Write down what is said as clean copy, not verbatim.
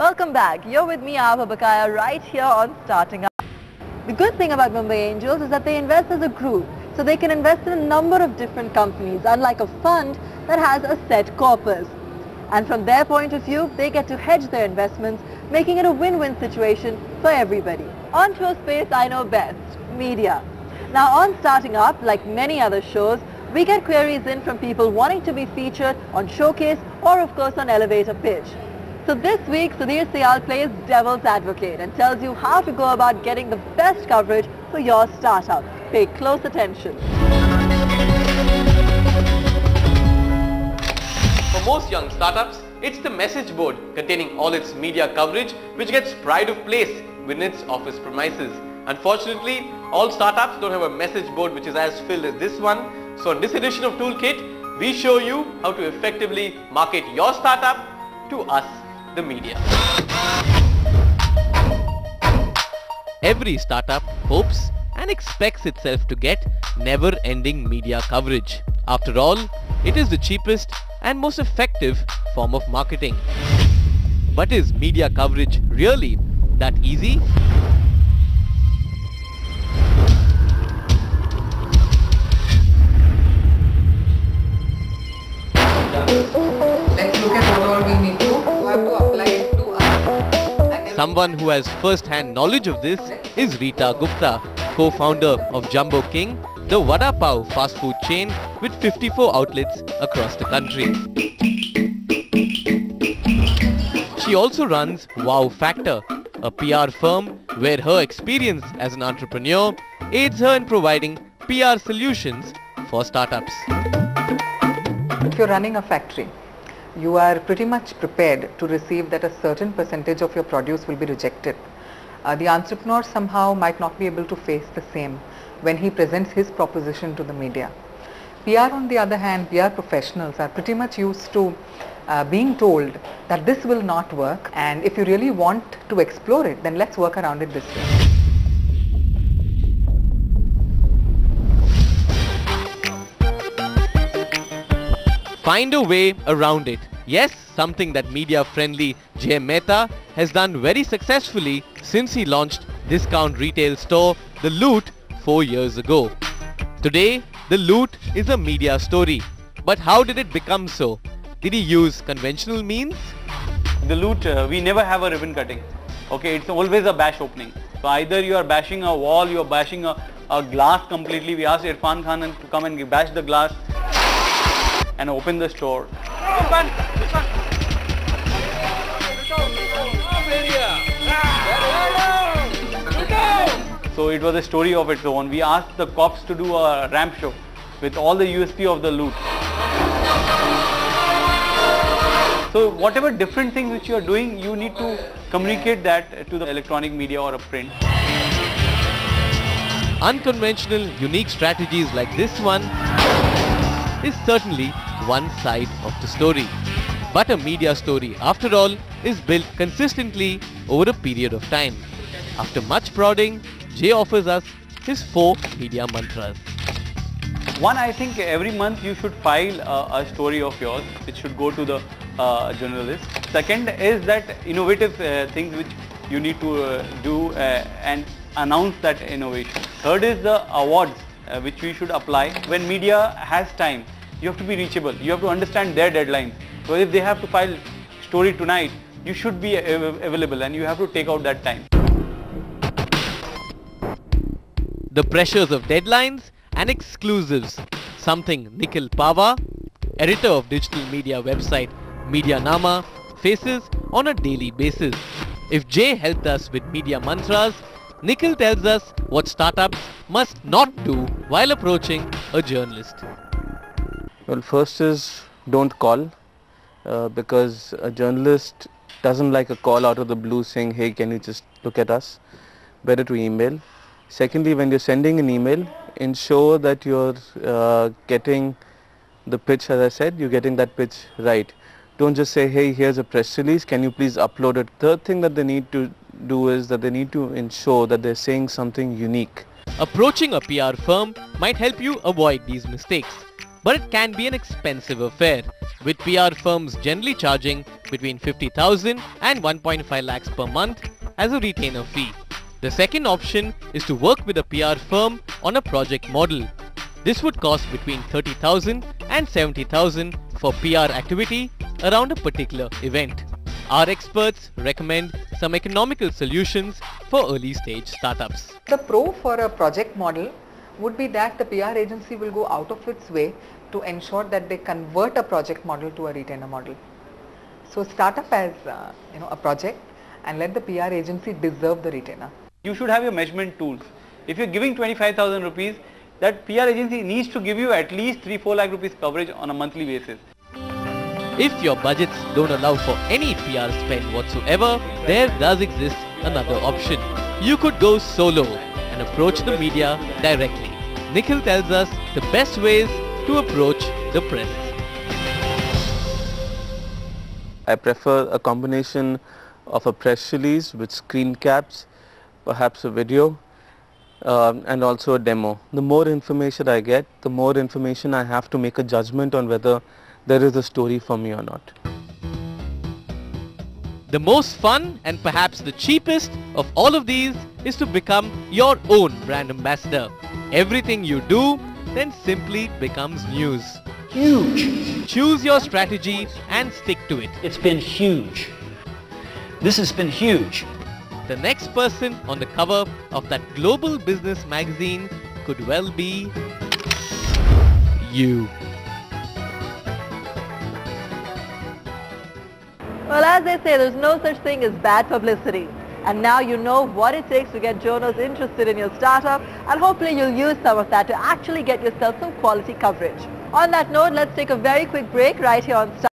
Welcome back. You're with me, Ava Bakaya, right here on Starting Up. The good thing about Mumbai Angels is that they invest as a group, so they can invest in a number of different companies, unlike a fund that has a set corpus. And from their point of view, they get to hedge their investments, making it a win-win situation for everybody. On to a space I know best, media. Now on Starting Up, like many other shows, we get queries in from people wanting to be featured on Showcase or of course on Elevator Pitch. So this week, Sudhir Sial plays devil's advocate and tells you how to go about getting the best coverage for your startup. Pay close attention. For most young startups, it's the message board containing all its media coverage which gets pride of place within its office premises. Unfortunately, all startups don't have a message board which is as filled as this one. So in this edition of Toolkit, we show you how to effectively market your startup to us, the media. Every startup hopes and expects itself to get never-ending media coverage. After all, it is the cheapest and most effective form of marketing. But is media coverage really that easy? Let's look at what all we need to. You have to apply it to us. Someone who has first-hand knowledge of this is Rita Gupta, co-founder of Jumbo King, the Vada Pav fast food chain with 54 outlets across the country. She also runs Wow Factor, a PR firm where her experience as an entrepreneur aids her in providing PR solutions for startups. If you're running a factory, you are pretty much prepared to receive that a certain percentage of your produce will be rejected. The entrepreneur somehow might not be able to face the same when he presents his proposition to the media. PR on the other hand, PR professionals are pretty much used to being told that this will not work, and if you really want to explore it, then let's work around it this way. Find a way around it. Yes, something that media-friendly Jay Mehta has done very successfully since he launched discount retail store The Loot 4 years ago. Today, The Loot is a media story. But how did it become so? Did he use conventional means? The Loot, we never have a ribbon cutting. Okay, it's always a bash opening. So either you are bashing a wall, you are bashing a glass completely. We asked Irfan Khan to come and bash the glass and open the store. So it was a story of its own. We asked the cops to do a ramp show with all the USP of the Loot. So whatever different things which you are doing, you need to communicate that to the electronic media or a print. Unconventional, unique strategies like this one is certainly one side of the story. But a media story, after all, is built consistently over a period of time. After much prodding, Jay offers us his 4 media mantras. One, I think every month you should file a story of yours which should go to the journalist. Second is that innovative things which you need to do and announce that innovation. Third is the awards which we should apply. When media has time, you have to be reachable. You have to understand their deadlines. So if they have to file story tonight, you should be available and you have to take out that time. The pressures of deadlines and exclusives, something Nikhil Pava, editor of digital media website Media Nama, faces on a daily basis. If Jay helped us with media mantras, Nikhil tells us what startups must not do while approaching a journalist. Well, first is don't call because a journalist doesn't like a call out of the blue saying, hey, can you just look at us? Better to email. Secondly, when you're sending an email, ensure that you're getting the pitch, as I said, you're getting that pitch right. Don't just say, hey, here's a press release, can you please upload it? Third thing that they need to do is that they need to ensure that they're saying something unique. Approaching a PR firm might help you avoid these mistakes. but it can be an expensive affair, with PR firms generally charging between 50,000 and 1.5 lakhs per month as a retainer fee. The second option is to work with a PR firm on a project model. This would cost between 30,000 and 70,000 for PR activity around a particular event. Our experts recommend some economical solutions for early stage startups. The pro for a project model would be that the PR agency will go out of its way to ensure that they convert a project model to a retainer model. So start up as a project and let the PR agency deserve the retainer. You should have your measurement tools. If you're giving 25,000 rupees, that PR agency needs to give you at least 3-4 lakh rupees coverage on a monthly basis. If your budgets don't allow for any PR spend whatsoever, there does exist another option. You could go solo and approach the media directly. Nikhil tells us the best ways to approach the press. I prefer a combination of a press release with screen caps, perhaps a video, and also a demo. The more information I get, the more information I have to make a judgment on whether there is a story for me or not. The most fun and perhaps the cheapest of all of these is to become your own brand ambassador. Everything you do then simply becomes news. Huge. Choose your strategy and stick to it. It's been huge. This has been huge. The next person on the cover of that global business magazine could well be you. Well, as they say, there's no such thing as bad publicity. And now you know what it takes to get journals interested in your startup, and hopefully you'll use some of that to actually get yourself some quality coverage. On that note, let's take a very quick break right here on Startup.